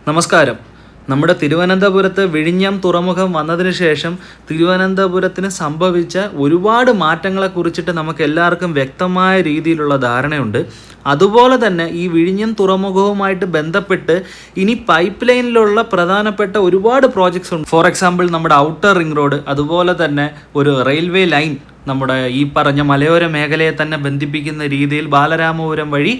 നമസ്കാരം. നമ്മുടെ തിരുവനന്തപുരത്ത് വിഴിഞ്ഞം തുറമുഖം വന്നതിന് ശേഷം തിരുവനന്തപുരത്തിന് സംഭവിച്ച ഒരുപാട് മാറ്റങ്ങളെക്കുറിച്ചിട്ട് നമുക്ക് എല്ലാവർക്കും വ്യക്തമായ രീതിയിലുള്ള ധാരണയുണ്ട്. അതുപോലെ തന്നെ ഈ വിഴിഞ്ഞം തുറമുഖവുമായിട്ട് ബന്ധപ്പെട്ട് ഇനി പൈപ്പ് ലൈനിലുള്ള പ്രധാനപ്പെട്ട ഒരുപാട് പ്രോജക്ട്സ് ഉണ്ട്. ഫോർ എക്സാമ്പിൾ നമ്മുടെ ഔട്ടർ റിംഗ് റോഡ്, അതുപോലെ തന്നെ ഒരു റെയിൽവേ ലൈൻ നമ്മുടെ ഈ പറഞ്ഞ മലയോര മേഖലയെ തന്നെ ബന്ധിപ്പിക്കുന്ന രീതിയിൽ ബാലരാമപുരം വഴി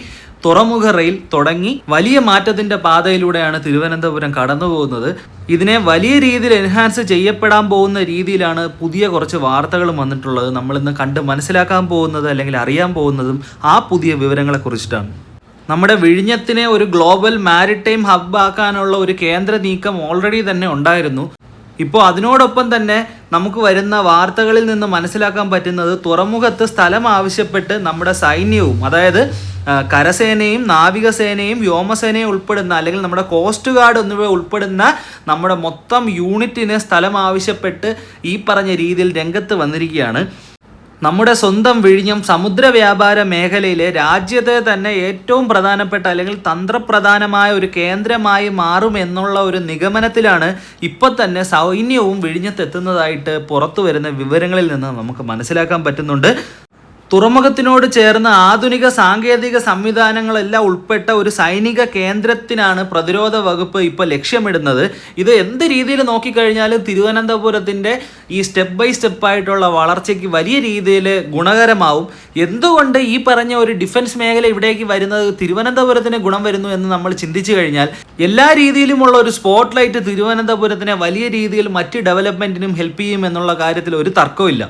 തുറമുഖ റെയിൽ തുടങ്ങി വലിയ മാറ്റത്തിൻ്റെ പാതയിലൂടെയാണ് തിരുവനന്തപുരം കടന്നു പോകുന്നത്. ഇതിനെ വലിയ രീതിയിൽ എൻഹാൻസ് ചെയ്യപ്പെടാൻ പോകുന്ന രീതിയിലാണ് പുതിയ കുറച്ച് വാർത്തകൾ വന്നിട്ടുള്ളത്. നമ്മളിന്ന് കണ്ട് മനസ്സിലാക്കാൻ പോകുന്നത് അല്ലെങ്കിൽ അറിയാൻ പോകുന്നതും ആ പുതിയ വിവരങ്ങളെ കുറിച്ചിട്ടാണ്. നമ്മുടെ വിഴിഞ്ഞത്തിനെ ഒരു ഗ്ലോബൽ മാരിടൈം ഹബ് ആക്കാനുള്ള ഒരു കേന്ദ്ര നീക്കം ഓൾറെഡി തന്നെ ഉണ്ടായിരുന്നു. ഇപ്പോൾ അതിനോടൊപ്പം തന്നെ നമുക്ക് വരുന്ന വാർത്തകളിൽ നിന്ന് മനസ്സിലാക്കാൻ പറ്റുന്നത് തുറമുഖത്ത് സ്ഥലം ആവശ്യപ്പെട്ട് നമ്മുടെ സൈന്യവും, അതായത് കരസേനയും നാവികസേനയും വ്യോമസേനയും ഉൾപ്പെടുന്ന അല്ലെങ്കിൽ നമ്മുടെ കോസ്റ്റ് ഗാർഡ് എന്നിവ ഉൾപ്പെടുന്ന നമ്മുടെ മൊത്തം യൂണിറ്റിന് സ്ഥലം ആവശ്യപ്പെട്ട് ഈ പറഞ്ഞ രീതിയിൽ രംഗത്ത് വന്നിരിക്കുകയാണ്. നമ്മുടെ സ്വന്തം വിഴിഞ്ഞം സമുദ്ര വ്യാപാര മേഖലയിലെ രാജ്യത്തെ തന്നെ ഏറ്റവും പ്രധാനപ്പെട്ട അല്ലെങ്കിൽ തന്ത്രപ്രധാനമായ ഒരു കേന്ദ്രമായി മാറും എന്നുള്ള ഒരു നിഗമനത്തിലാണ് ഇപ്പോൾ തന്നെ സൈന്യവും വിഴിഞ്ഞത്തെത്തുന്നതായിട്ട് പുറത്തു വരുന്ന വിവരങ്ങളിൽ നിന്ന് നമുക്ക് മനസ്സിലാക്കാൻ പറ്റുന്നുണ്ട്. തുറമുഖത്തിനോട് ചേർന്ന് ആധുനിക സാങ്കേതിക സംവിധാനങ്ങളെല്ലാം ഉൾപ്പെട്ട ഒരു സൈനിക കേന്ദ്രത്തിനാണ് പ്രതിരോധ വകുപ്പ് ഇപ്പോൾ ലക്ഷ്യമിടുന്നത്. ഇത് എന്ത് രീതിയിൽ നോക്കിക്കഴിഞ്ഞാലും തിരുവനന്തപുരത്തിൻ്റെ ഈ സ്റ്റെപ്പ് ബൈ സ്റ്റെപ്പായിട്ടുള്ള വളർച്ചയ്ക്ക് വലിയ രീതിയിൽ ഗുണകരമാവും. എന്തുകൊണ്ട് ഈ പറഞ്ഞ ഒരു ഡിഫൻസ് മേഖല ഇവിടേക്ക് വരുന്നത് തിരുവനന്തപുരത്തിന് ഗുണം വരുന്നു എന്ന് നമ്മൾ ചിന്തിച്ചു കഴിഞ്ഞാൽ, എല്ലാ രീതിയിലുമുള്ള ഒരു സ്പോട്ട് ലൈറ്റ് തിരുവനന്തപുരത്തിനെ വലിയ രീതിയിൽ മറ്റ് ഡെവലപ്മെൻറ്റിനും ഹെൽപ്പ് ചെയ്യും എന്നുള്ള കാര്യത്തിൽ ഒരു തർക്കമില്ല.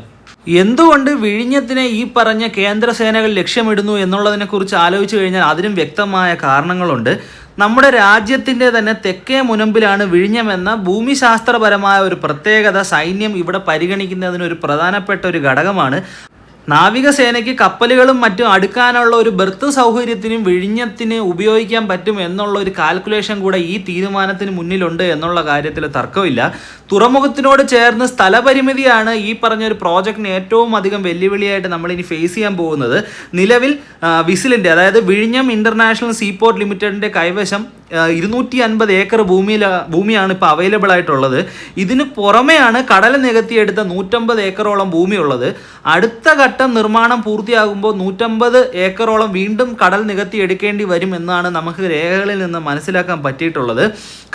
എന്തുകൊണ്ട് വിഴിഞ്ഞത്തിനെ ഈ പറഞ്ഞ കേന്ദ്ര സേനകൾ ലക്ഷ്യമിടുന്നു എന്നുള്ളതിനെക്കുറിച്ച് ആലോചിച്ച് കഴിഞ്ഞാൽ അതിനും വ്യക്തമായ കാരണങ്ങളുണ്ട്. നമ്മുടെ രാജ്യത്തിൻ്റെ തന്നെ തെക്കേ മുനമ്പിലാണ് വിഴിഞ്ഞമെന്ന ഭൂമിശാസ്ത്രപരമായ ഒരു പ്രത്യേകത സൈന്യം ഇവിടെ പരിഗണിക്കുന്നതിനൊരു പ്രധാനപ്പെട്ട ഒരു ഘടകമാണ്. നാവികസേനയ്ക്ക് കപ്പലുകളും മറ്റും അടുക്കാനുള്ള ഒരു ബെർത്ത് സൗകര്യത്തിനും വിഴിഞ്ഞത്തിന് ഉപയോഗിക്കാൻ പറ്റും എന്നുള്ള ഒരു കാൽക്കുലേഷൻ കൂടെ ഈ തീരുമാനത്തിന് മുന്നിലുണ്ട് എന്നുള്ള കാര്യത്തിൽ തർക്കമില്ല. തുറമുഖത്തിനോട് ചേർന്ന് സ്ഥലപരിമിതിയാണ് ഈ പറഞ്ഞൊരു പ്രോജക്റ്റിന് ഏറ്റവും അധികം വെല്ലുവിളിയായിട്ട് നമ്മളിനി ഫേസ് ചെയ്യാൻ പോകുന്നത്. നിലവിൽ വിസിലിൻ്റെ, അതായത് വിഴിഞ്ഞം ഇൻ്റർനാഷണൽ സീപോർട്ട് ലിമിറ്റഡിൻ്റെ കൈവശം 250 ഏക്കർ ഭൂമിയാണ് ഇപ്പോൾ അവൈലബിൾ ആയിട്ടുള്ളത്. ഇതിന് പുറമെയാണ് കടൽ നികത്തിയെടുത്ത 150 ഏക്കറോളം ഭൂമിയുള്ളത്. അടുത്ത ഘട്ടം നിർമ്മാണം പൂർത്തിയാകുമ്പോൾ 150 ഏക്കറോളം വീണ്ടും കടൽ നികത്തിയെടുക്കേണ്ടി വരും എന്നാണ് നമുക്ക് രേഖകളിൽ നിന്ന് മനസ്സിലാക്കാൻ പറ്റിയിട്ടുള്ളത്.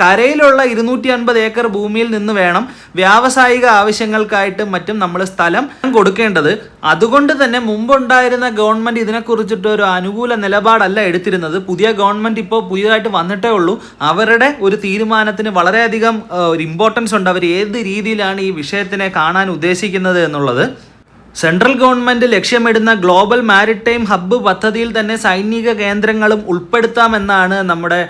കരയിലുള്ള 250 ഏക്കർ ഭൂമിയിൽ നിന്ന് വേണം വ്യാവസായിക ആവശ്യങ്ങൾക്കായിട്ടും മറ്റും നമ്മൾ സ്ഥലം കൊടുക്കേണ്ടത്. അതുകൊണ്ട് തന്നെ മുമ്പുണ്ടായിരുന്ന ഗവൺമെൻറ് ഇതിനെക്കുറിച്ചിട്ട് ഒരു അനുകൂല നിലപാടല്ല എടുത്തിരുന്നത്. പുതിയ ഗവൺമെൻറ് ഇപ്പോൾ പുതിയതായിട്ട് വന്നിട്ടേ ഉള്ളൂ. അവരുടെ ഒരു തീരുമാനത്തിന് വളരെയധികം ഒരു ഇമ്പോർട്ടൻസ് ഉണ്ട്. അവർ ഏത് രീതിയിലാണ് ഈ വിഷയത്തിനെ കാണാൻ ഉദ്ദേശിക്കുന്നത് എന്നുള്ളത്. സെൻട്രൽ ഗവൺമെൻറ് ലക്ഷ്യമിടുന്ന ഗ്ലോബൽ മാരിടൈം ഹബ്ബ് പദ്ധതിയിൽ തന്നെ സൈനിക കേന്ദ്രങ്ങളും ഉൾപ്പെടുത്താമെന്നാണ് നമ്മുടെ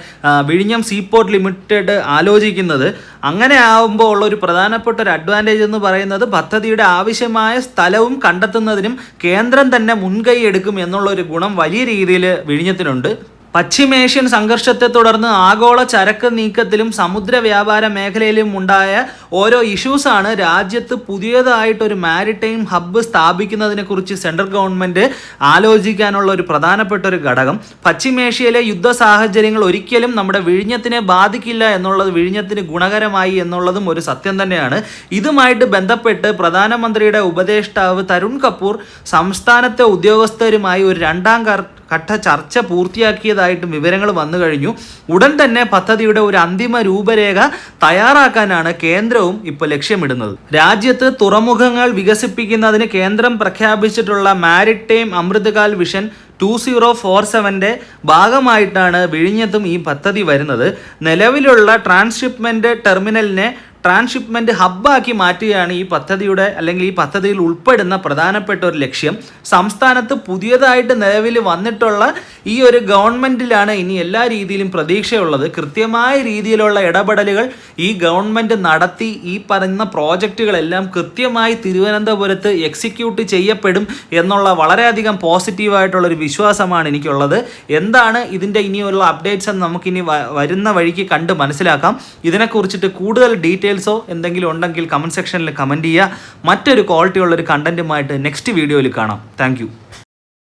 വിഴിഞ്ഞം സീപോർട്ട് ലിമിറ്റഡ് ആലോചിക്കുന്നത്. അങ്ങനെ ആകുമ്പോൾ ഉള്ള ഒരു പ്രധാനപ്പെട്ട ഒരു അഡ്വാൻറ്റേജ് എന്ന് പറയുന്നത് പദ്ധതിയുടെ ആവശ്യമായ സ്ഥലവും കണ്ടെത്തുന്നതിനും കേന്ദ്രം തന്നെ മുൻകൈ എടുക്കും എന്നുള്ള ഒരു ഗുണം വലിയ രീതിയിൽ വിഴിഞ്ഞത്തിനുണ്ട്. പശ്ചിമേഷ്യൻ സംഘർഷത്തെ തുടർന്ന് ആഗോള ചരക്ക് നീക്കത്തിലും സമുദ്ര വ്യാപാര മേഖലയിലും ഉണ്ടായ ഓരോ ഇഷ്യൂസാണ് രാജ്യത്ത് പുതിയതായിട്ടൊരു മാരിടൈം ഹബ്ബ് സ്ഥാപിക്കുന്നതിനെക്കുറിച്ച് സെൻട്രൽ ഗവൺമെൻറ് ആലോചിക്കാനുള്ള ഒരു പ്രധാനപ്പെട്ട ഒരു ഘടകം. പശ്ചിമേഷ്യയിലെ യുദ്ധ സാഹചര്യങ്ങൾ ഒരിക്കലും നമ്മുടെ വിഴിഞ്ഞത്തിനെ ബാധിക്കില്ല എന്നുള്ളത് വിഴിഞ്ഞത്തിന് ഗുണകരമായി എന്നുള്ളതും ഒരു സത്യം തന്നെയാണ്. ഇതുമായിട്ട് ബന്ധപ്പെട്ട് പ്രധാനമന്ത്രിയുടെ ഉപദേഷ്ടാവ് തരുൺ കപൂർ സംസ്ഥാനത്തെ ഉദ്യോഗസ്ഥരുമായി ഒരു രണ്ടാം ഘട്ട ചർച്ച പൂർത്തിയാക്കിയതായിട്ടും വിവരങ്ങൾ വന്നു കഴിഞ്ഞു. ഉടൻ തന്നെ പദ്ധതിയുടെ ഒരു അന്തിമ രൂപരേഖ തയ്യാറാക്കാനാണ് കേന്ദ്രവും ഇപ്പോൾ ലക്ഷ്യമിടുന്നത്. രാജ്യത്ത് തുറമുഖങ്ങൾ വികസിപ്പിക്കുന്നതിന് കേന്ദ്രം പ്രഖ്യാപിച്ചിട്ടുള്ള മാരിടൈം അമൃതകാൽ വിഷൻ 2047 ഭാഗമായിട്ടാണ് വിഴിഞ്ഞത്തും ഈ പദ്ധതി വരുന്നത്. നിലവിലുള്ള ട്രാൻസ്ഷിപ്മെൻറ്റ് ടെർമിനലിനെ ട്രാൻസ്ഷിപ്മെൻറ്റ് ഹബ്ബാക്കി മാറ്റുകയാണ് ഈ പദ്ധതിയുടെ അല്ലെങ്കിൽ ഈ പദ്ധതിയിൽ ഉൾപ്പെടുന്ന പ്രധാനപ്പെട്ട ഒരു ലക്ഷ്യം. സംസ്ഥാനത്ത് പുതിയതായിട്ട് നിലവിൽ വന്നിട്ടുള്ള ഈ ഒരു ഗവൺമെൻറ്റിലാണ് ഇനി എല്ലാ രീതിയിലും പ്രതീക്ഷയുള്ളത്. കൃത്യമായ രീതിയിലുള്ള ഇടപെടലുകൾ ഈ ഗവൺമെൻറ് നടത്തി ഈ പറയുന്ന പ്രോജക്റ്റുകളെല്ലാം കൃത്യമായി തിരുവനന്തപുരത്ത് എക്സിക്യൂട്ട് ചെയ്യപ്പെടും എന്നുള്ള വളരെയധികം പോസിറ്റീവായിട്ടുള്ളൊരു വിശ്വാസമാണ് എനിക്കുള്ളത്. എന്താണ് ഇതിൻ്റെ ഇനിയുള്ള അപ്ഡേറ്റ്സ് എന്ന് നമുക്കിനി വരുന്ന വഴിക്ക് കണ്ട് മനസ്സിലാക്കാം. ഇതിനെക്കുറിച്ചിട്ട് കൂടുതൽ ഡീറ്റെയിൽസോ എന്തെങ്കിലും ഉണ്ടെങ്കിൽ കമൻറ്റ് സെക്ഷനിൽ കമൻറ്റ് ചെയ്യുക. മറ്റൊരു ക്വാളിറ്റി ഉള്ളൊരു കണ്ടൻറ്റുമായിട്ട് നെക്സ്റ്റ് വീഡിയോയിൽ കാണാം. Thank you.